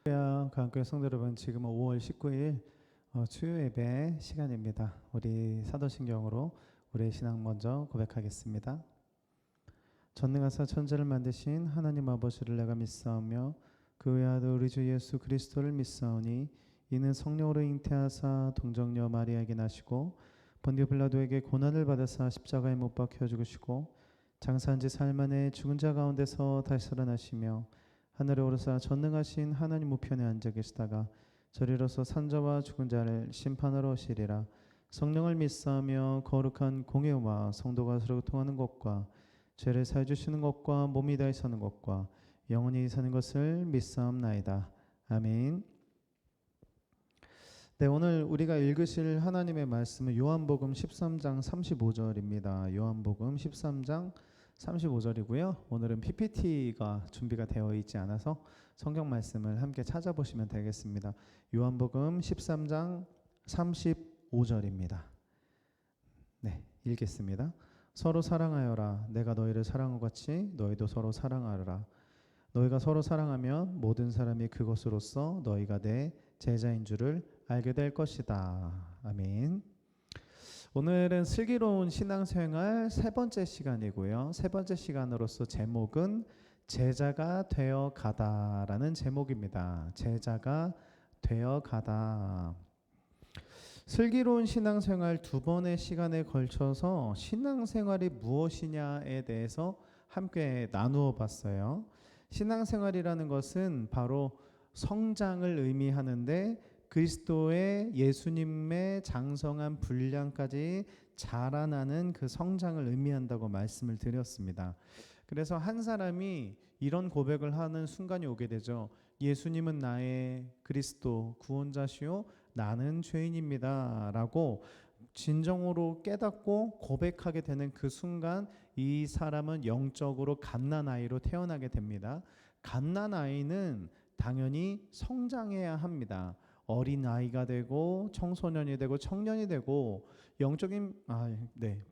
가운데 성도 여러분, 지금은 5월 19일 주요 예배 시간입니다. 우리 사도신경으로 우리의 신앙 먼저 고백하겠습니다. 전능하사 천지를 만드신 하나님 아버지를 내가 믿사오며 그 외아들 우리 주 예수 그리스도를 믿사오니 이는 성령으로 잉태하사 동정녀 마리아에게 나시고 본디오 빌라도에게 고난을 받으사 십자가에 못 박혀 죽으시고 장사한 지 사흘 만에 죽은 자 가운데서 다시 살아나시며 하늘에 오르사 전능하신 하나님 우편에 앉아 계시다가 저리로서 산자와 죽은 자를 심판하러 오시리라. 성령을 믿사오며 거룩한 공예와 성도가 서로 통하는 것과 죄를 사해 주시는 것과 몸이 다히 사는 것과 영원히 사는 것을 믿사옵나이다. 아멘. 네, 오늘 우리가 읽으실 하나님의 말씀은 요한복음 13장 35절입니다. 요한복음 13장 35절이고요. 오늘은 PPT가 준비가 되어 있지 않아서 성경 말씀을 함께 찾아보시면 되겠습니다. 요한복음 13장 35절입니다. 네, 읽겠습니다. 서로 사랑하여라. 내가 너희를 사랑한 것 같이 너희도 서로 사랑하라. 너희가 서로 사랑하면 모든 사람이 그것으로써 너희가 내 제자인 줄을 알게 될 것이다. 아멘. 오늘은 슬기로운 신앙생활 세 번째 시간이고요. 세 번째 시간으로서 제목은 제자가 되어 가다라는 제목입니다. 제자가 되어 가다. 슬기로운 신앙생활 두 번의 시간에 걸쳐서 신앙생활이 무엇이냐에 대해서 함께 나누어 봤어요. 신앙생활이라는 것은 바로 성장을 의미하는데 그리스도의 예수님의 장성한 분량까지 자라나는 그 성장을 의미한다고 말씀을 드렸습니다. 그래서 한 사람이 이런 고백을 하는 순간이 오게 되죠. 예수님은 나의 그리스도 구원자시요 나는 죄인입니다 라고 진정으로 깨닫고 고백하게 되는 그 순간 이 사람은 영적으로 갓난아이로 태어나게 됩니다. 갓난아이는 당연히 성장해야 합니다. 어린아이가 되고 청소년이 되고 청년이 되고 영적인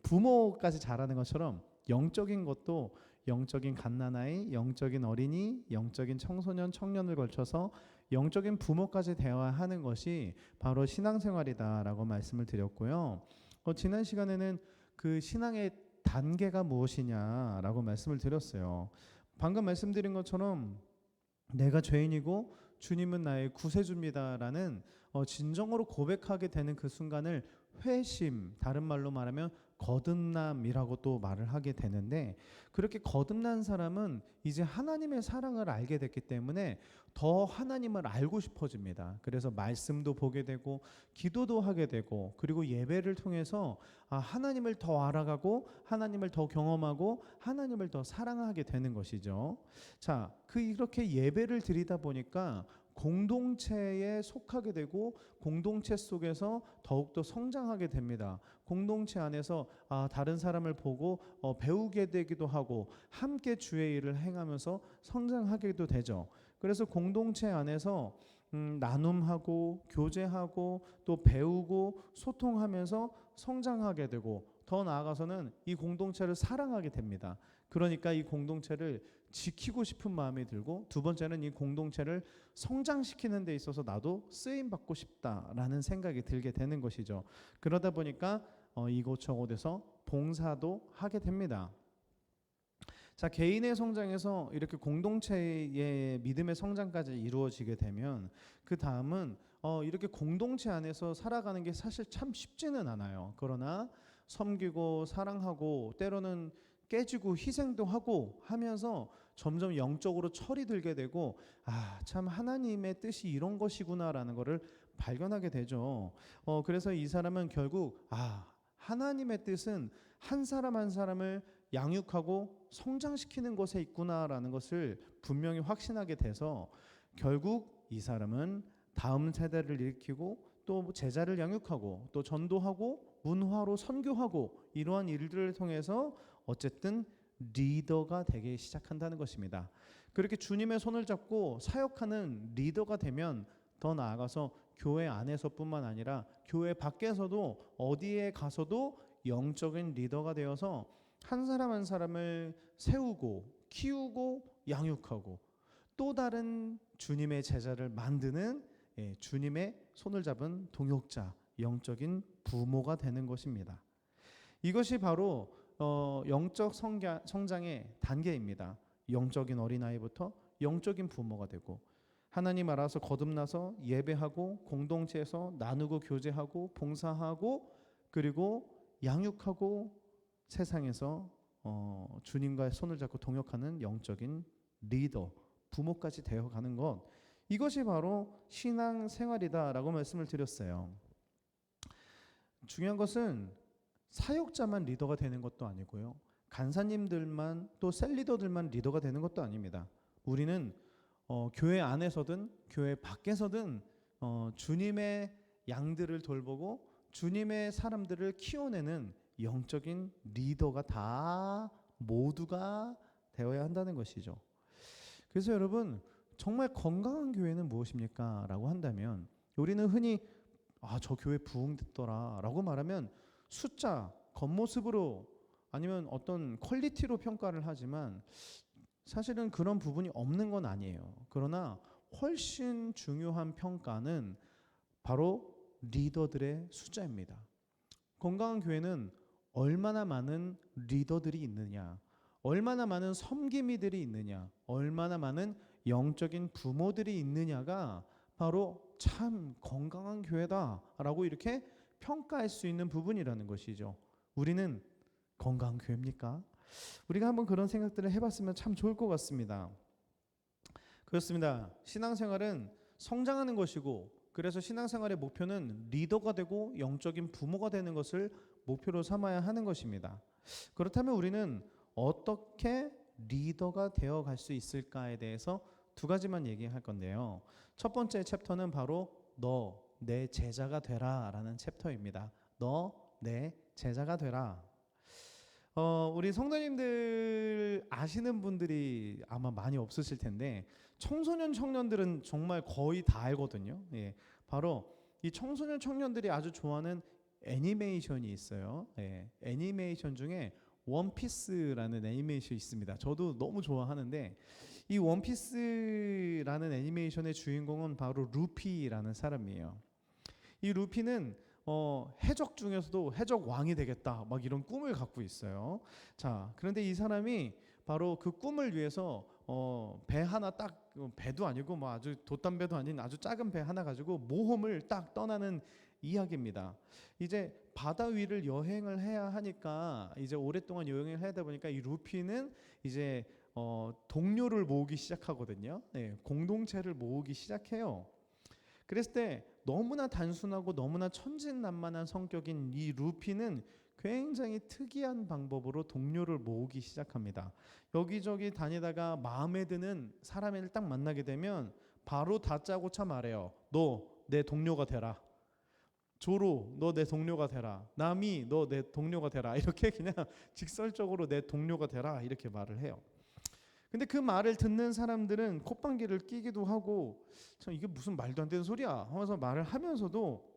부모까지 자라는 것처럼 영적인 것도 영적인 갓난아이, 영적인 어린이, 영적인 청소년, 청년을 걸쳐서 영적인 부모까지 되어야 하는 것이 바로 신앙생활이다라고 말씀을 드렸고요. 지난 시간에는 그 신앙의 단계가 무엇이냐라고 말씀을 드렸어요. 방금 말씀드린 것처럼 내가 죄인이고 주님은 나의 구세주입니다라는 진정으로 고백하게 되는 그 순간을 회심, 다른 말로 말하면 거듭남이라고 또 말을 하게 되는데, 그렇게 거듭난 사람은 이제 하나님의 사랑을 알게 됐기 때문에 더 하나님을 알고 싶어집니다. 그래서 말씀도 보게 되고 기도도 하게 되고, 그리고 예배를 통해서 하나님을 더 알아가고 하나님을 더 경험하고 하나님을 더 사랑하게 되는 것이죠. 자, 이렇게 예배를 드리다 보니까 공동체에 속하게 되고 공동체 속에서 더욱더 성장하게 됩니다. 공동체 안에서 다른 사람을 보고 배우게 되기도 하고 함께 주의 일을 행하면서 성장하기도 되죠. 그래서 공동체 안에서 나눔하고 교제하고 또 배우고 소통하면서 성장하게 되고, 더 나아가서는 이 공동체를 사랑하게 됩니다. 그러니까 이 공동체를 지키고 싶은 마음이 들고, 두 번째는 이 공동체를 성장시키는 데 있어서 나도 쓰임받고 싶다라는 생각이 들게 되는 것이죠. 그러다 보니까 이곳저곳에서 봉사도 하게 됩니다. 자, 개인의 성장에서 이렇게 공동체의 믿음의 성장까지 이루어지게 되면 그 다음은 이렇게 공동체 안에서 살아가는 게 사실 참 쉽지는 않아요. 그러나 섬기고 사랑하고 때로는 깨지고 희생도 하고 하면서 점점 영적으로 철이 들게 되고, 참 하나님의 뜻이 이런 것이구나라는 것을 발견하게 되죠. 그래서 이 사람은 결국 하나님의 뜻은 한 사람 한 사람을 양육하고 성장시키는 것에 있구나라는 것을 분명히 확신하게 돼서 결국 이 사람은 다음 세대를 일으키고 또 제자를 양육하고 또 전도하고 문화로 선교하고 이러한 일들을 통해서 어쨌든 리더가 되기 시작한다는 것입니다. 그렇게 주님의 손을 잡고 사역하는 리더가 되면 더 나아가서 교회 안에서뿐만 아니라 교회 밖에서도 어디에 가서도 영적인 리더가 되어서 한 사람 한 사람을 세우고 키우고 양육하고 또 다른 주님의 제자를 만드는 주님의 손을 잡은 동역자, 영적인 부모가 되는 것입니다. 이것이 바로 영적 성장의 단계입니다. 영적인 어린아이부터 영적인 부모가 되고 하나님 알아서 거듭나서 예배하고 공동체에서 나누고 교제하고 봉사하고 그리고 양육하고 세상에서 주님과의 손을 잡고 동역하는 영적인 리더, 부모까지 되어가는 것, 이것이 바로 신앙생활이다라고 말씀을 드렸어요. 중요한 것은 사역자만 리더가 되는 것도 아니고요, 간사님들만 또 셀리더들만 리더가 되는 것도 아닙니다. 우리는 교회 안에서든 교회 밖에서든 주님의 양들을 돌보고 주님의 사람들을 키워내는 영적인 리더가 다 모두가 되어야 한다는 것이죠. 그래서 여러분, 정말 건강한 교회는 무엇입니까? 라고 한다면 우리는 흔히 저 교회 부흥됐더라 라고 말하면 숫자, 겉모습으로 아니면 어떤 퀄리티로 평가를 하지만 사실은 그런 부분이 없는 건 아니에요. 그러나 훨씬 중요한 평가는 바로 리더들의 숫자입니다. 건강한 교회는 얼마나 많은 리더들이 있느냐, 얼마나 많은 섬김이들이 있느냐, 얼마나 많은 영적인 부모들이 있느냐가 바로 참 건강한 교회다라고 이렇게 평가할 수 있는 부분이라는 것이죠. 우리는 건강한 교회입니까? 우리가 한번 그런 생각들을 해봤으면 참 좋을 것 같습니다. 그렇습니다. 신앙생활은 성장하는 것이고, 그래서 신앙생활의 목표는 리더가 되고 영적인 부모가 되는 것을 목표로 삼아야 하는 것입니다. 그렇다면 우리는 어떻게 리더가 되어갈 수 있을까에 대해서 두 가지만 얘기할 건데요. 첫 번째 챕터는 바로 너 내 제자가 되라 라는 챕터입니다. 너 내 제자가 되라. 우리 성도님들 아시는 분들이 아마 많이 없으실 텐데 청소년 청년들은 정말 거의 다 알거든요. 바로 이 청소년 청년들이 아주 좋아하는 애니메이션이 있어요. 애니메이션 중에 원피스라는 애니메이션이 있습니다. 저도 너무 좋아하는데 이 원피스라는 애니메이션의 주인공은 바로 루피라는 사람이에요. 이 루피는 해적 중에서도 해적 왕이 되겠다 막 이런 꿈을 갖고 있어요. 자, 그런데 이 사람이 바로 그 꿈을 위해서 배 하나 딱, 배도 아니고 뭐 아주 돛담배도 아닌 아주 작은 배 하나 가지고 모험을 딱 떠나는 이야기입니다. 이제 바다 위를 여행을 해야 하니까 이제 오랫동안 여행을 하다 보니까 이 루피는 이제 동료를 모으기 시작하거든요. 공동체를 모으기 시작해요. 그랬을 때 너무나 단순하고 너무나 천진난만한 성격인 이 루피는 굉장히 특이한 방법으로 동료를 모으기 시작합니다. 여기저기 다니다가 마음에 드는 사람을 딱 만나게 되면 바로 다짜고짜 말해요. 너 내 동료가 되라. 조로 너 내 동료가 되라. 남이 너 내 동료가 되라. 이렇게 그냥 직설적으로 내 동료가 되라 이렇게 말을 해요. 근데 그 말을 듣는 사람들은 콧방귀를 뀌기도 하고 참 이게 무슨 말도 안 되는 소리야 하면서 말을 하면서도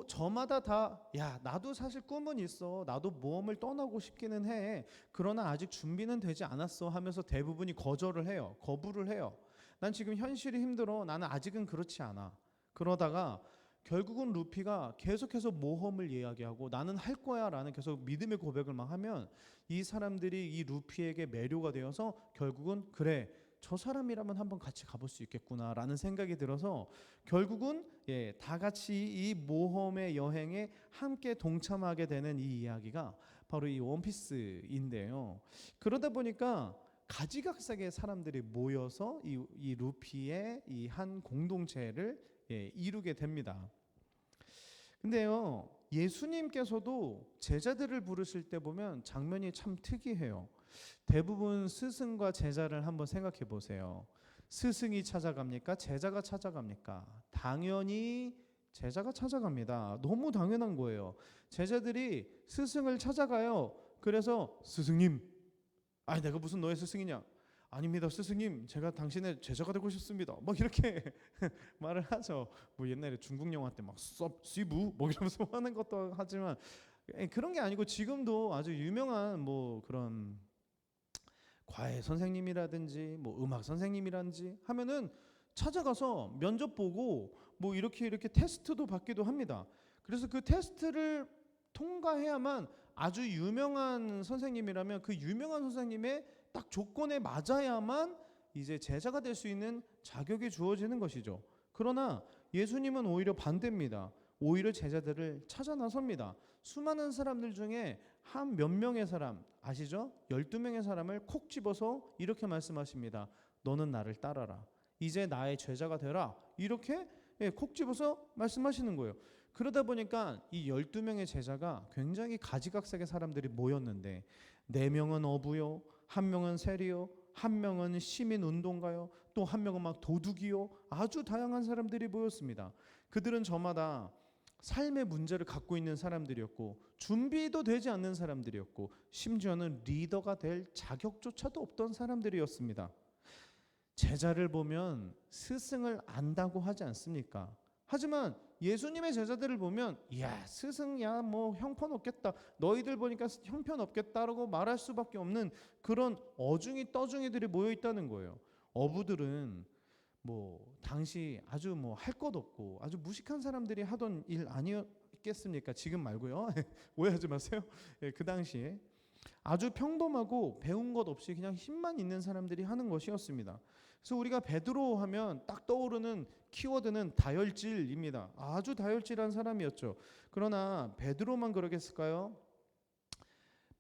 저마다 다 야 나도 사실 꿈은 있어, 나도 모험을 떠나고 싶기는 해, 그러나 아직 준비는 되지 않았어 하면서 대부분이 거절을 해요. 거부를 해요. 난 지금 현실이 힘들어, 나는 아직은 그렇지 않아. 그러다가 결국은 루피가 계속해서 모험을 이야기하고 나는 할 거야 라는 계속 믿음의 고백을 막 하면 이 사람들이 이 루피에게 매료가 되어서 결국은 그래 저 사람이라면 한번 같이 가볼 수 있겠구나 라는 생각이 들어서 결국은 다 같이 이 모험의 여행에 함께 동참하게 되는 이 이야기가 바로 이 원피스인데요. 그러다 보니까 가지각색의 사람들이 모여서 이 루피의 이 한 공동체를 이루게 됩니다. 근데요, 예수님께서도 제자들을 부르실 때 보면 장면이 참 특이해요. 대부분 스승과 제자를 한번 생각해 보세요. 스승이 찾아갑니까? 제자가 찾아갑니까? 당연히 제자가 찾아갑니다. 너무 당연한 거예요. 제자들이 스승을 찾아가요. 그래서 스승님, 아니 내가 무슨 너의 스승이냐? 아닙니다 스승님, 제가 당신의 제자가 되고 싶습니다 막 이렇게 말을 하죠. 뭐 옛날에 중국 영화 때 막 씨부 뭐 이러면서 하는 것도 하지만 그런 게 아니고 지금도 아주 유명한 뭐 그런 과외 선생님이라든지 뭐 음악 선생님이라든지 하면은 찾아가서 면접 보고 뭐 이렇게 테스트도 받기도 합니다. 그래서 그 테스트를 통과해야만 아주 유명한 선생님이라면 그 유명한 선생님의 딱 조건에 맞아야만 이제 제자가 될 수 있는 자격이 주어지는 것이죠. 그러나 예수님은 오히려 반대입니다. 오히려 제자들을 찾아 나섭니다. 수많은 사람들 중에 한 몇 명의 사람 아시죠? 12명의 사람을 콕 집어서 이렇게 말씀하십니다. 너는 나를 따라라. 이제 나의 제자가 되라. 이렇게 콕 집어서 말씀하시는 거예요. 그러다 보니까 이 12명의 제자가 굉장히 가지각색의 사람들이 모였는데 4명은 어부요, 1명은 세리요, 1명은 시민운동가요, 또 1명은 막 도둑이요. 아주 다양한 사람들이 모였습니다. 그들은 저마다 삶의 문제를 갖고 있는 사람들이었고 준비도 되지 않는 사람들이었고 심지어는 리더가 될 자격조차도 없던 사람들이었습니다. 제자를 보면 스승을 안다고 하지 않습니까? 하지만 예수님의 제자들을 보면 야 스승야 뭐 형편없겠다, 너희들 보니까 형편없겠다라고 말할 수밖에 없는 그런 어중이 떠중이들이 모여 있다는 거예요. 어부들은 뭐 당시 아주 뭐 할 것 없고 아주 무식한 사람들이 하던 일 아니었겠습니까? 지금 말고요. 오해하지 마세요. 그 당시에 아주 평범하고 배운 것 없이 그냥 힘만 있는 사람들이 하는 것이었습니다. 그래서 우리가 베드로 하면 딱 떠오르는 키워드는 다혈질입니다. 아주 다혈질한 사람이었죠. 그러나 베드로만 그러겠을까요?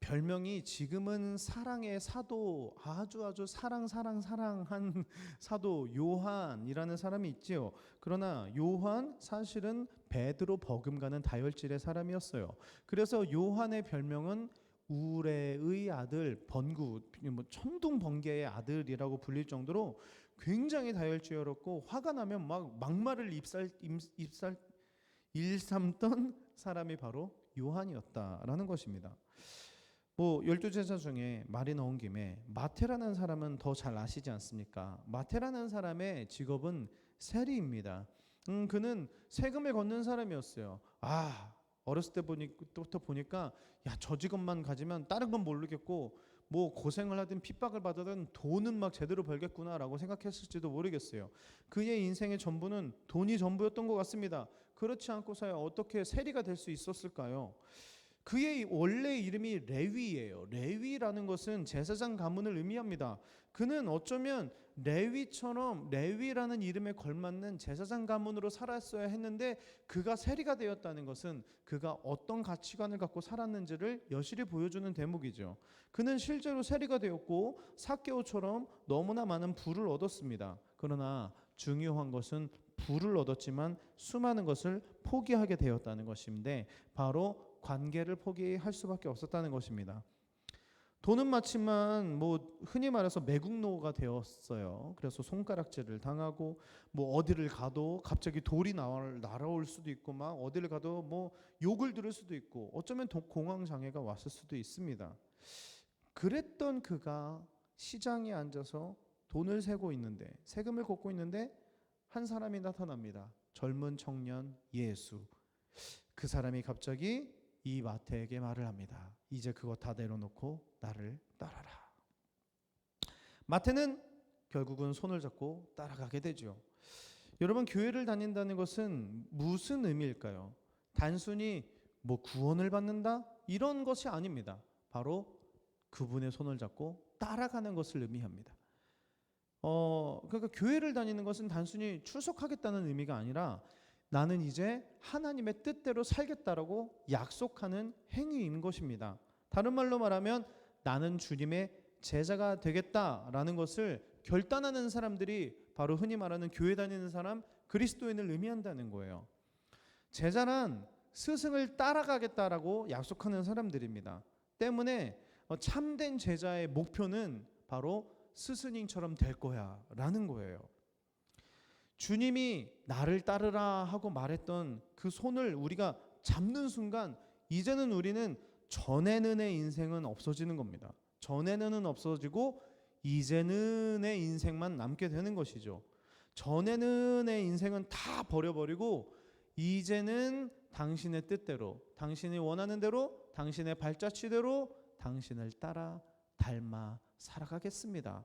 별명이 지금은 사랑의 사도, 아주 사랑한 사도 요한이라는 사람이 있지요. 그러나 요한 사실은 베드로 버금가는 다혈질의 사람이었어요. 그래서 요한의 별명은 우레의 아들, 번구, 뭐 천둥 번개의 아들이라고 불릴 정도로 굉장히 다혈질이었고 화가 나면 막 막말을 일삼던 사람이 바로 요한이었다라는 것입니다. 뭐 12제자 중에 말이 나온 김에 마태라는 사람은 더 잘 아시지 않습니까? 마태라는 사람의 직업은 세리입니다. 그는 세금을 걷는 사람이었어요. 어렸을 때부터 보니까 야, 저 직업만 가지면 다른 건 모르겠고 뭐 고생을 하든 핍박을 받아든 돈은 막 제대로 벌겠구나라고 생각했을지도 모르겠어요. 그의 인생의 전부는 돈이 전부였던 것 같습니다. 그렇지 않고서야 어떻게 세리가 될 수 있었을까요? 그의 원래 이름이 레위예요. 레위라는 것은 제사장 가문을 의미합니다. 그는 어쩌면 레위처럼 레위라는 이름에 걸맞는 제사장 가문으로 살았어야 했는데 그가 세리가 되었다는 것은 그가 어떤 가치관을 갖고 살았는지를 여실히 보여주는 대목이죠. 그는 실제로 세리가 되었고 삭개오처럼 너무나 많은 부를 얻었습니다. 그러나 중요한 것은 부를 얻었지만 수많은 것을 포기하게 되었다는 것인데 바로 관계를 포기할 수밖에 없었다는 것입니다. 돈은 많지만 뭐 흔히 말해서 매국노가 되었어요. 그래서 손가락질을 당하고 뭐 어디를 가도 갑자기 돌이 날아올 수도 있고 막 어디를 가도 뭐 욕을 들을 수도 있고 어쩌면 공황 장애가 왔을 수도 있습니다. 그랬던 그가 시장에 앉아서 돈을 세고 있는데 세금을 걷고 있는데 한 사람이 나타납니다. 젊은 청년 예수. 그 사람이 갑자기 이 마태에게 말을 합니다. 이제 그거 다 내려놓고 나를 따라라. 마태는 결국은 손을 잡고 따라가게 되죠. 여러분, 교회를 다닌다는 것은 무슨 의미일까요? 단순히 뭐 구원을 받는다? 이런 것이 아닙니다. 바로 그분의 손을 잡고 따라가는 것을 의미합니다. 그러니까 교회를 다니는 것은 단순히 출석하겠다는 의미가 아니라 나는 이제 하나님의 뜻대로 살겠다라고 약속하는 행위인 것입니다. 다른 말로 말하면 나는 주님의 제자가 되겠다라는 것을 결단하는 사람들이 바로 흔히 말하는 교회 다니는 사람, 그리스도인을 의미한다는 거예요. 제자란 스승을 따라가겠다라고 약속하는 사람들입니다. 때문에 참된 제자의 목표는 바로 스승님처럼 될 거야 라는 거예요. 주님이 나를 따르라 하고 말했던 그 손을 우리가 잡는 순간 이제는 우리는 전에는의 인생은 없어지는 겁니다. 전에는은 없어지고 이제는의 인생만 남게 되는 것이죠. 전에는의 인생은 다 버려버리고 이제는 당신의 뜻대로, 당신이 원하는 대로, 당신의 발자취대로 당신을 따라 닮아 살아가겠습니다.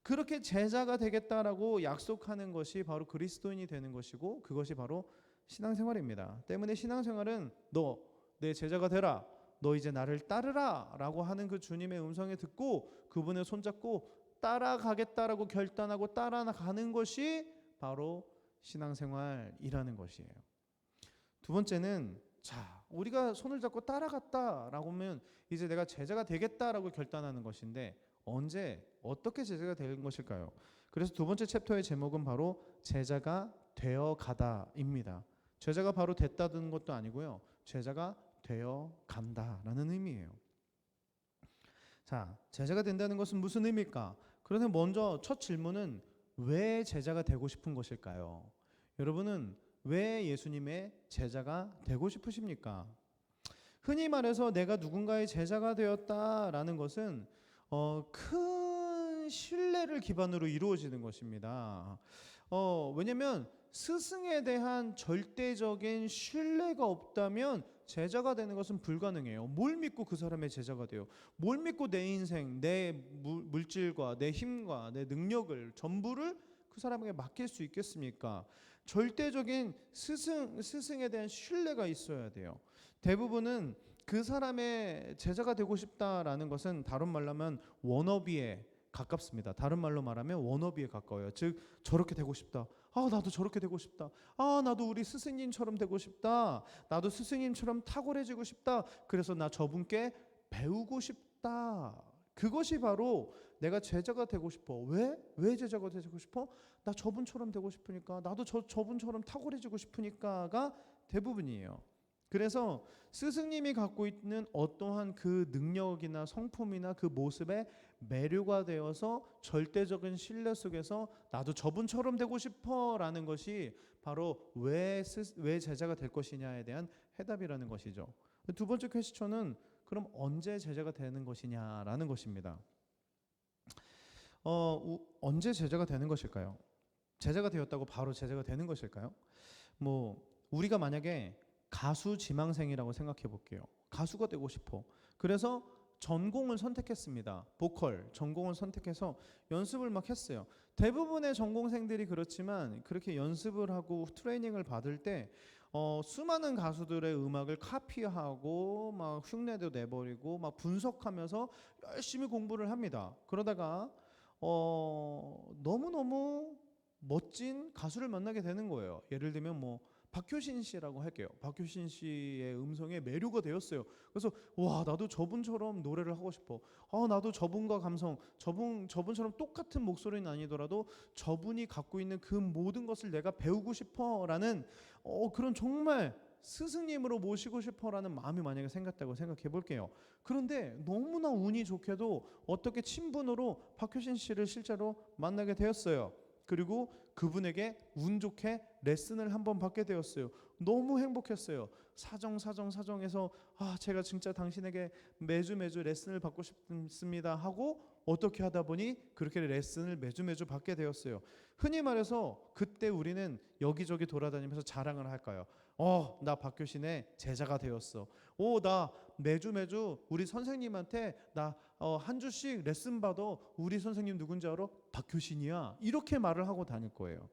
그렇게 제자가 되겠다라고 약속하는 것이 바로 그리스도인이 되는 것이고, 그것이 바로 신앙생활입니다. 때문에 신앙생활은 너 내 제자가 되라, 너 이제 나를 따르라 라고 하는 그 주님의 음성에 듣고 그분의 손잡고 따라가겠다라고 결단하고 따라가는 것이 바로 신앙생활이라는 것이에요. 두 번째는, 자, 우리가 손을 잡고 따라갔다라고 하면 이제 내가 제자가 되겠다라고 결단하는 것인데, 언제 어떻게 제자가 되는 것일까요? 그래서 두 번째 챕터의 제목은 바로 제자가 되어 가다입니다. 제자가 바로 됐다는 것도 아니고요, 제자가 되어 간다라는 의미예요. 자, 제자가 된다는 것은 무슨 의미일까? 그래서 먼저 첫 질문은 왜 제자가 되고 싶은 것일까요? 여러분은 왜 예수님의 제자가 되고 싶으십니까? 흔히 말해서 내가 누군가의 제자가 되었다라는 것은 큰 신뢰를 기반으로 이루어지는 것입니다. 왜냐하면 스승에 대한 절대적인 신뢰가 없다면 제자가 되는 것은 불가능해요. 뭘 믿고 그 사람의 제자가 돼요? 뭘 믿고 내 인생, 내 물질과 내 힘과 내 능력을 전부를 그 사람에게 맡길 수 있겠습니까? 절대적인 스승에 대한 신뢰가 있어야 돼요. 대부분은 그 사람의 제자가 되고 싶다라는 것은 다른 말로 하면 워너비에 가깝습니다. 다른 말로 말하면 워너비에 가까워요. 즉, 저렇게 되고 싶다. 아, 나도 저렇게 되고 싶다. 아, 나도 우리 스승님처럼 되고 싶다. 나도 스승님처럼 탁월해지고 싶다. 그래서 나 저분께 배우고 싶다. 그것이 바로 내가 제자가 되고 싶어. 왜 제자가 되고 싶어? 나 저분처럼 되고 싶으니까. 나도 저분처럼 탁월해지고 싶으니까가 대부분이에요. 그래서 스승님이 갖고 있는 어떠한 그 능력이나 성품이나 그 모습에 매료가 되어서 절대적인 신뢰 속에서 나도 저분처럼 되고 싶어 라는 것이 바로 왜 제자가 될 것이냐에 대한 해답이라는 것이죠. 두 번째 퀘스천은 그럼 언제 제자가 되는 것이냐라는 것입니다. 언제 제자가 되는 것일까요? 제자가 되었다고 바로 제자가 되는 것일까요? 우리가 만약에 가수 지망생이라고 생각해 볼게요. 가수가 되고 싶어. 그래서 전공을 선택했습니다. 보컬 전공을 선택해서 연습을 막 했어요. 대부분의 전공생들이 그렇지만 그렇게 연습을 하고 트레이닝을 받을 때 수많은 가수들의 음악을 카피하고 막 흉내도 내버리고 막 분석하면서 열심히 공부를 합니다. 그러다가 너무너무 멋진 가수를 만나게 되는 거예요. 예를 들면 박효신 씨라고 할게요. 박효신 씨의 음성에 매료가 되었어요. 그래서 와, 나도 저분처럼 노래를 하고 싶어. 나도 저분과 감성, 저분처럼 똑같은 목소리는 아니더라도 저분이 갖고 있는 그 모든 것을 내가 배우고 싶어라는 그런 정말 스승님으로 모시고 싶어라는 마음이 만약에 생겼다고 생각해 볼게요. 그런데 너무나 운이 좋게도 어떻게 친분으로 박효신 씨를 실제로 만나게 되었어요. 그리고 그분에게 운 좋게 레슨을 한번 받게 되었어요. 너무 행복했어요. 사정해서 제가 진짜 당신에게 매주 레슨을 받고 싶습니다 하고 어떻게 하다 보니 그렇게 레슨을 매주 받게 되었어요. 흔히 말해서 그때 우리는 여기저기 돌아다니면서 자랑을 할까요? 나 박효신의 제자가 되었어. 나 매주 우리 선생님한테 나 한 주씩 레슨 받아. 우리 선생님 누군지 알아? 박효신이야. 이렇게 말을 하고 다닐 거예요.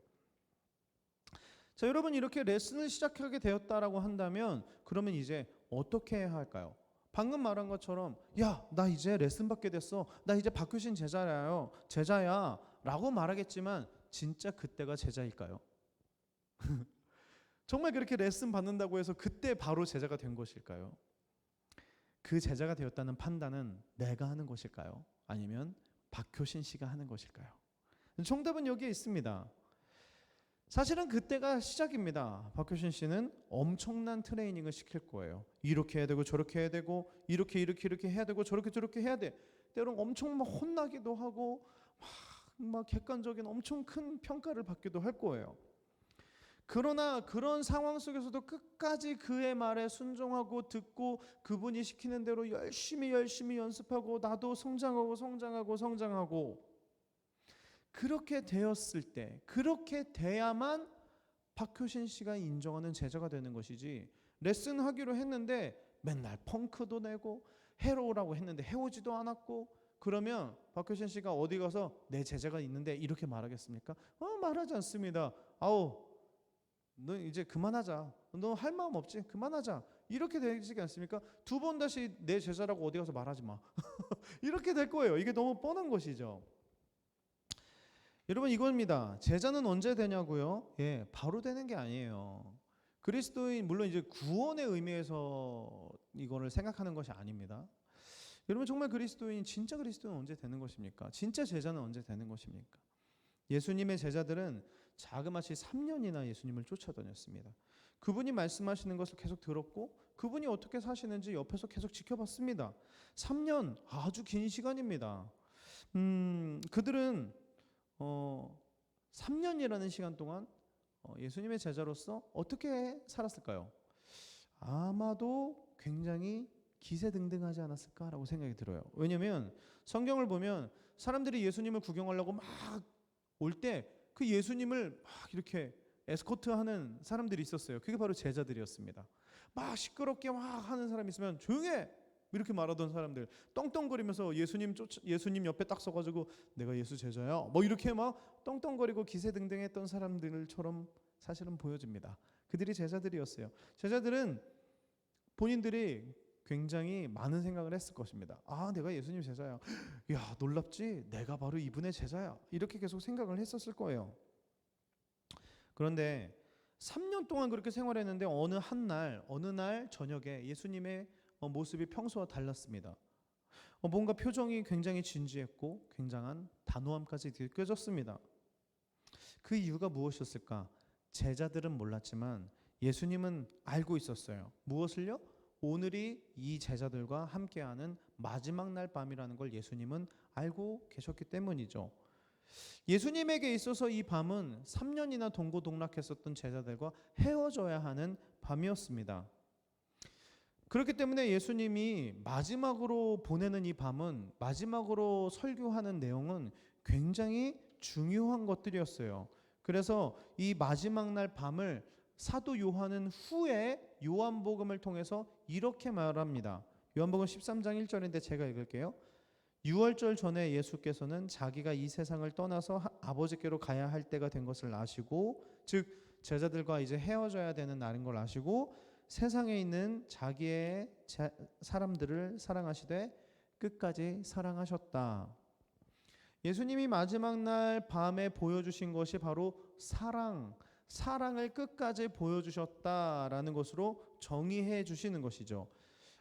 자, 여러분, 이렇게 레슨을 시작하게 되었다라고 한다면 그러면 이제 어떻게 해야 할까요? 방금 말한 것처럼 나 이제 레슨 받게 됐어. 나 이제 박효신 제자야 라고 말하겠지만 진짜 그때가 제자일까요? 정말 그렇게 레슨 받는다고 해서 그때 바로 제자가 된 것일까요? 그 제자가 되었다는 판단은 내가 하는 것일까요? 아니면 박효신 씨가 하는 것일까요? 정답은 여기에 있습니다. 사실은 그때가 시작입니다. 박효신 씨는 엄청난 트레이닝을 시킬 거예요. 이렇게 해야 되고 저렇게 해야 되고 이렇게 해야 되고 저렇게 해야 돼. 때로는 엄청 막 혼나기도 하고 막 객관적인 엄청 큰 평가를 받기도 할 거예요. 그러나 그런 상황 속에서도 끝까지 그의 말에 순종하고 듣고 그분이 시키는 대로 열심히 연습하고 나도 성장하고 그렇게 되었을 때, 그렇게 돼야만 박효신 씨가 인정하는 제자가 되는 것이지, 레슨하기로 했는데 맨날 펑크도 내고 해로우라고 했는데 해오지도 않았고 그러면 박효신 씨가 어디 가서 내 제자가 있는데 이렇게 말하겠습니까? 말하지 않습니다. 아우, 너 이제 그만하자. 너 할 마음 없지? 그만하자. 이렇게 되지 않습니까? 두 번 다시 내 제자라고 어디 가서 말하지 마. 이렇게 될 거예요. 이게 너무 뻔한 것이죠. 여러분, 이겁니다. 제자는 언제 되냐고요? 예, 바로 되는 게 아니에요. 그리스도인, 물론 이제 구원의 의미에서 이거를 생각하는 것이 아닙니다. 여러분, 정말 그리스도인, 진짜 그리스도인 언제 되는 것입니까? 진짜 제자는 언제 되는 것입니까? 예수님의 제자들은 자그마치 3년이나 예수님을 쫓아다녔습니다. 그분이 말씀하시는 것을 계속 들었고 그분이 어떻게 사시는지 옆에서 계속 지켜봤습니다. 3년, 아주 긴 시간입니다. 그들은 3년이라는 시간 동안 예수님의 제자로서 어떻게 살았을까요? 아마도 굉장히 기세등등하지 않았을까라고 생각이 들어요. 왜냐하면 성경을 보면 사람들이 예수님을 구경하려고 막 올 때 그 예수님을 막 이렇게 에스코트하는 사람들이 있었어요. 그게 바로 제자들이었습니다. 막 시끄럽게 막 하는 사람이 있으면 조용해 이렇게 말하던 사람들, 떵떵거리면서 예수님 옆에 딱 서가지고 내가 예수 제자야 뭐 이렇게 막 떵떵거리고 기세등등했던 사람들처럼 사실은 보여집니다. 그들이 제자들이었어요. 제자들은 본인들이 굉장히 많은 생각을 했을 것입니다. 아, 내가 예수님 제자야. 야, 놀랍지? 내가 바로 이분의 제자야. 이렇게 계속 생각을 했었을 거예요. 그런데 3년 동안 그렇게 생활했는데 어느 날 저녁에 예수님의 모습이 평소와 달랐습니다. 뭔가 표정이 굉장히 진지했고 굉장한 단호함까지 느껴졌습니다. 그 이유가 무엇이었을까? 제자들은 몰랐지만 예수님은 알고 있었어요. 무엇을요? 오늘이 이 제자들과 함께하는 마지막 날 밤이라는 걸 예수님은 알고 계셨기 때문이죠. 예수님에게 있어서 이 밤은 3년이나 동고동락했었던 제자들과 헤어져야 하는 밤이었습니다. 그렇기 때문에 예수님이 마지막으로 보내는 이 밤은, 마지막으로 설교하는 내용은 굉장히 중요한 것들이었어요. 그래서 이 마지막 날 밤을 사도 요한은 후에 요한복음을 통해서 이렇게 말합니다. 요한복음 13장 1절인데 제가 읽을게요. 6월절 전에 예수께서는 자기가 이 세상을 떠나서 아버지께로 가야 할 때가 된 것을 아시고, 즉 제자들과 이제 헤어져야 되는 날인 걸 아시고 세상에 있는 자기의 사람들을 사랑하시되 끝까지 사랑하셨다. 예수님이 마지막 날 밤에 보여주신 것이 바로 사랑을 끝까지 보여주셨다라는 것으로 정의해 주시는 것이죠.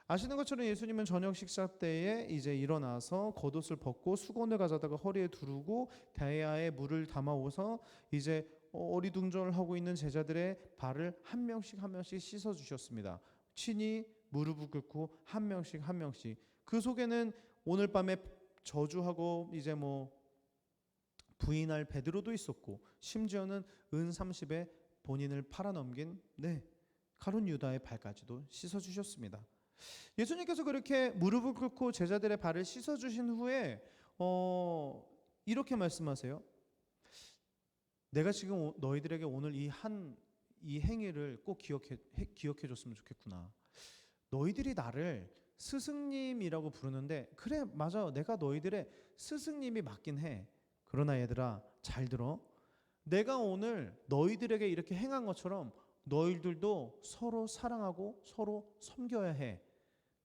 아시는 것처럼 예수님은 저녁 식사 때에 이제 일어나서 겉옷을 벗고 수건을 가져다가 허리에 두르고 대야에 물을 담아오서 이제 어리둥절하고 있는 제자들의 발을 한 명씩 씻어 주셨습니다. 친히 무릎을 꿇고 한 명씩. 그 속에는 오늘 밤에 저주하고 이제 부인할 베드로도 있었고, 심지어는 은 30에 본인을 팔아넘긴 가룟 유다의 발까지도 씻어 주셨습니다. 예수님께서 그렇게 무릎을 꿇고 제자들의 발을 씻어 주신 후에 이렇게 말씀하세요. 내가 지금 너희들에게 오늘 이 행위를 꼭 기억해 줬으면 좋겠구나. 너희들이 나를 스승님이라고 부르는데, 그래 맞아, 내가 너희들의 스승님이 맞긴 해. 그러나 얘들아 잘 들어. 내가 오늘 너희들에게 이렇게 행한 것처럼 너희들도 서로 사랑하고 서로 섬겨야 해.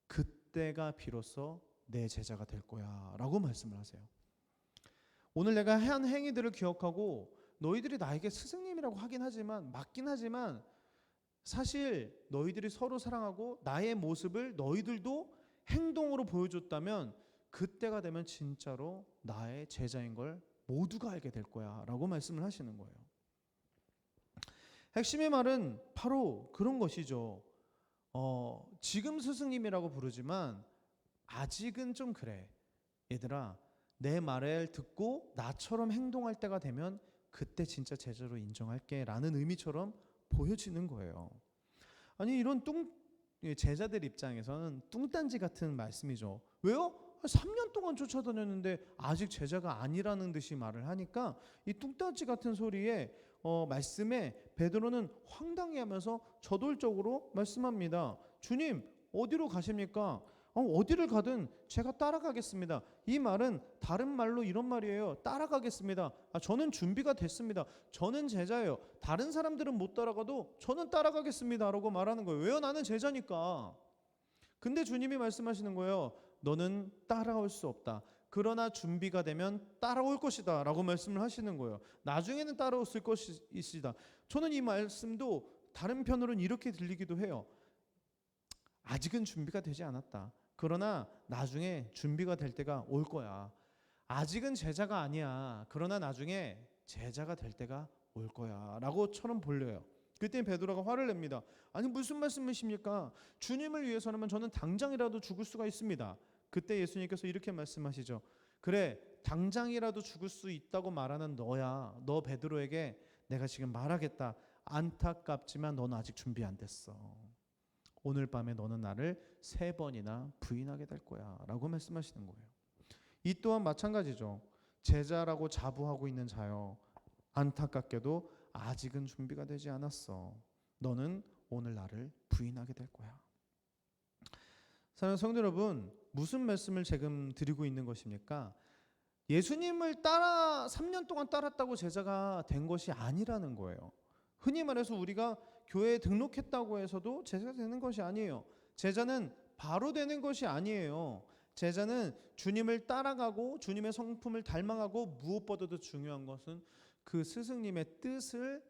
그때가 비로소 내 제자가 될 거야 라고 말씀을 하세요. 오늘 내가 한 행위들을 기억하고 너희들이 나에게 스승님이라고 하긴 하지만, 맞긴 하지만 사실 너희들이 서로 사랑하고 나의 모습을 너희들도 행동으로 보여줬다면 그때가 되면 진짜로 나의 제자인 걸 모두가 알게 될 거야 라고 말씀을 하시는 거예요. 핵심의 말은 바로 그런 것이죠. 지금 스승님이라고 부르지만 아직은 좀 그래. 얘들아, 내 말을 듣고 나처럼 행동할 때가 되면 그때 진짜 제자로 인정할게 라는 의미처럼 보여지는 거예요. 아니, 이런 제자들 입장에서는 뚱딴지 같은 말씀이죠. 왜요? 3년 동안 쫓아다녔는데 아직 제자가 아니라는 듯이 말을 하니까 이 뚱딴지 같은 소리에 말씀에 베드로는 황당해하면서 저돌적으로 말씀합니다. 주님, 어디로 가십니까? 어디를 가든 제가 따라가겠습니다. 이 말은 다른 말로 이런 말이에요. 따라가겠습니다. 저는 준비가 됐습니다. 저는 제자예요. 다른 사람들은 못 따라가도 저는 따라가겠습니다 라고 말하는 거예요. 왜요? 나는 제자니까. 근데 주님이 말씀하시는 거예요. 너는 따라올 수 없다. 그러나 준비가 되면 따라올 것이다 라고 말씀을 하시는 거예요. 나중에는 따라올 것이다. 저는 이 말씀도 다른 편으로는 이렇게 들리기도 해요. 아직은 준비가 되지 않았다. 그러나 나중에 준비가 될 때가 올 거야. 아직은 제자가 아니야. 그러나 나중에 제자가 될 때가 올 거야 라고처럼 보여요. 그때 베드로가 화를 냅니다. 아니 무슨 말씀이십니까? 주님을 위해서라면 저는 당장이라도 죽을 수가 있습니다. 그때 예수님께서 이렇게 말씀하시죠. 그래, 당장이라도 죽을 수 있다고 말하는 너야. 너 베드로에게 내가 지금 말하겠다. 안타깝지만 너는 아직 준비 안 됐어. 오늘 밤에 너는 나를 3번이나 부인하게 될 거야 라고 말씀하시는 거예요. 이 또한 마찬가지죠. 제자라고 자부하고 있는 자여, 안타깝게도 아직은 준비가 되지 않았어. 너는 오늘 나를 부인하게 될 거야. 사랑하는 성도 여러분, 무슨 말씀을 지금 드리고 있는 것입니까? 예수님을 3년 동안 따랐다고 제자가 된 것이 아니라는 거예요. 흔히 말해서 우리가 교회에 등록했다고 해서도 제자가 되는 것이 아니에요. 제자는 바로 되는 것이 아니에요. 제자는 주님을 따라가고 주님의 성품을 닮아가고 무엇보다도 중요한 것은 그 스승님의 뜻을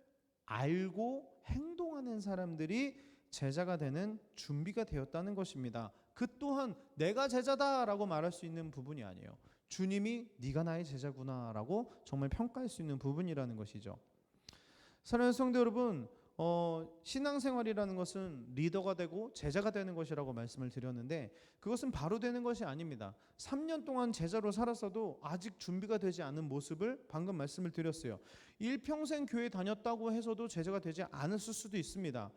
알고 행동하는 사람들이 제자가 되는 준비가 되었다는 것입니다. 그 또한 내가 제자다라고 말할 수 있는 부분이 아니에요. 주님이 네가 나의 제자구나라고 정말 평가할 수 있는 부분이라는 것이죠. 사랑하는 성도 여러분, 신앙생활이라는 것은 리더가 되고 제자가 되는 것이라고 말씀을 드렸는데 그것은 바로 되는 것이 아닙니다. 3년 동안 제자로 살았어도 아직 준비가 되지 않은 모습을 방금 말씀을 드렸어요. 일평생 교회 다녔다고 해서도 제자가 되지 않았을 수도 있습니다.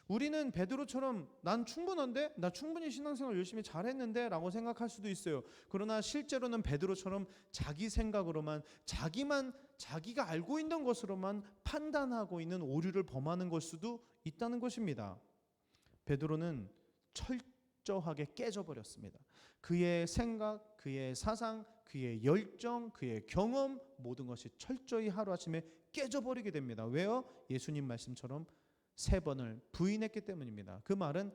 우리는 베드로처럼 난 충분한데? 나 충분히 신앙생활 열심히 잘했는데? 라고 생각할 수도 있어요. 그러나 실제로는 베드로처럼 자기 생각으로만 자기가 알고 있는 것으로만 판단하고 있는 오류를 범하는 걸 수도 있다는 것입니다. 베드로는 철저하게 깨져버렸습니다. 그의 생각, 그의 사상, 그의 열정, 그의 경험 모든 것이 철저히 하루아침에 깨져버리게 됩니다. 왜요? 예수님 말씀처럼 3번을 부인했기 때문입니다. 그 말은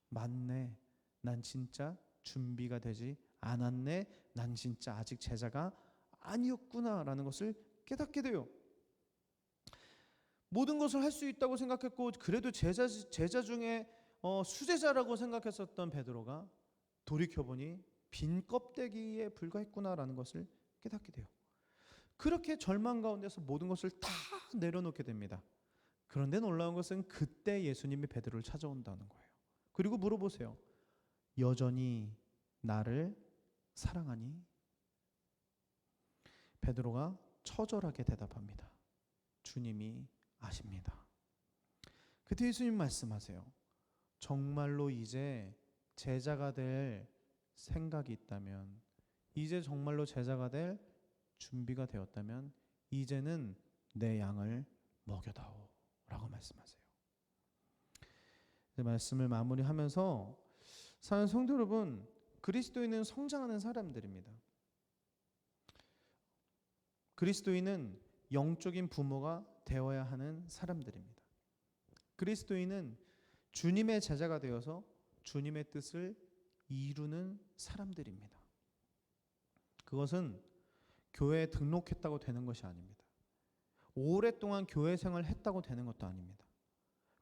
맞네, 난 진짜 준비가 되지 않았네, 난 진짜 아직 제자가 아니었구나 라는 것을 깨닫게 돼요. 모든 것을 할 수 있다고 생각했고 그래도 제자 중에 수제자라고 생각했었던 베드로가 돌이켜보니 빈 껍데기에 불과했구나라는 것을 깨닫게 돼요. 그렇게 절망 가운데서 모든 것을 다 내려놓게 됩니다. 그런데 놀라운 것은 그때 예수님이 베드로를 찾아온다는 거예요. 그리고 물어보세요. 여전히 나를 사랑하니? 베드로가 처절하게 대답합니다. 주님이 아십니다. 그때 예수님 말씀하세요. 정말로 이제 제자가 될 생각이 있다면, 이제 정말로 제자가 될 준비가 되었다면 이제는 내 양을 먹여다오 라고 말씀하세요. 말씀을 마무리하면서 사랑하는 성도 여러분, 그리스도인은 성장하는 사람들입니다. 그리스도인은 영적인 부모가 되어야 하는 사람들입니다. 그리스도인은 주님의 제자가 되어서 주님의 뜻을 이루는 사람들입니다. 그것은 교회에 등록했다고 되는 것이 아닙니다. 오랫동안 교회 생활을 했다고 되는 것도 아닙니다.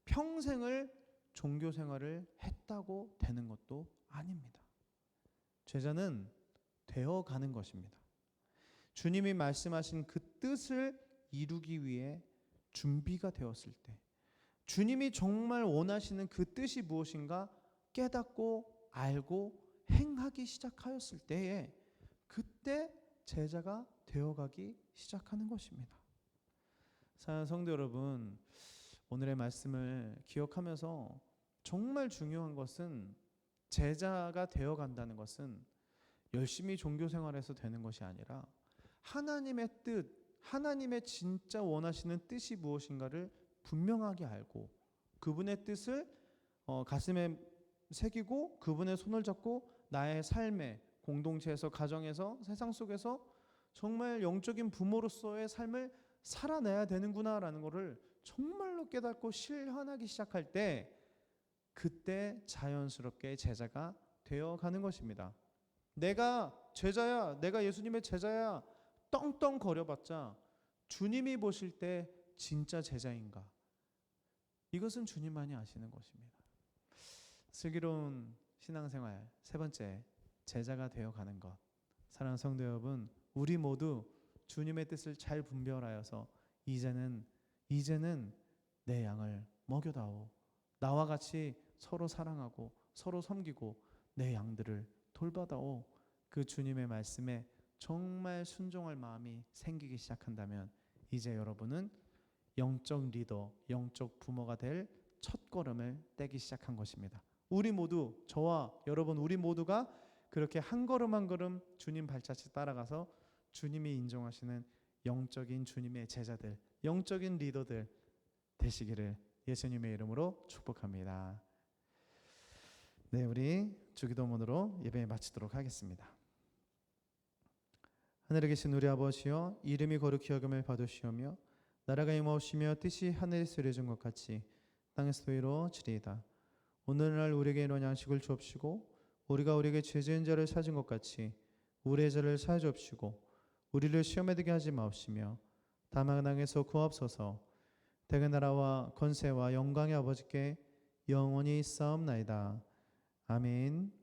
평생을 종교 생활을 했다고 되는 것도 아닙니다. 제자는 되어가는 것입니다. 주님이 말씀하신 그 뜻을 이루기 위해 준비가 되었을 때, 주님이 정말 원하시는 그 뜻이 무엇인가 깨닫고 알고 행하기 시작하였을 때에 그때 제자가 되어가기 시작하는 것입니다. 사랑하는 성도 여러분, 오늘의 말씀을 기억하면서 정말 중요한 것은 제자가 되어간다는 것은 열심히 종교 생활에서 되는 것이 아니라 하나님의 뜻, 하나님의 진짜 원하시는 뜻이 무엇인가를 분명하게 알고 그분의 뜻을 가슴에 새기고 그분의 손을 잡고 나의 삶에 공동체에서 가정에서 세상 속에서 정말 영적인 부모로서의 삶을 살아내야 되는구나라는 것을 정말로 깨닫고 실현하기 시작할 때 그때 자연스럽게 제자가 되어가는 것입니다. 내가 제자야, 내가 예수님의 제자야 떵떵 거려봤자 주님이 보실 때 진짜 제자인가? 이것은 주님만이 아시는 것입니다. 슬기로운 신앙생활 세 번째, 제자가 되어가는 것. 사랑하는 성도 여러분, 우리 모두 주님의 뜻을 잘 분별하여서 이제는 내 양을 먹여다오. 나와 같이 서로 사랑하고 서로 섬기고 내 양들을 돌봐다오. 그 주님의 말씀에 정말 순종할 마음이 생기기 시작한다면 이제 여러분은 영적 리더, 영적 부모가 될 첫걸음을 떼기 시작한 것입니다. 우리 모두, 저와 여러분 우리 모두가 그렇게 한 걸음 한 걸음 주님 발자취 따라가서 주님이 인정하시는 영적인 주님의 제자들, 영적인 리더들 되시기를 예수님의 이름으로 축복합니다. 네, 우리 주기도문으로 예배 마치도록 하겠습니다. 하늘에 계신 우리 아버지여, 이름이 거룩히 여김을 받으시오며 나라가 임하오시며 뜻이 하늘에서 이루어진 것 같이 땅에서도 이루어지리이다. 오늘날 우리에게 이런 양식을 주옵시고 우리가 우리에게 죄 지은 자를 사준 것 같이 우리의 죄를 사하여 주옵시고 우리를 시험에 들게 하지 마옵시며 다만 악에서 구하옵소서. 대개 나라와 권세와 영광의 아버지께 영원히 있사옵나이다. 아멘.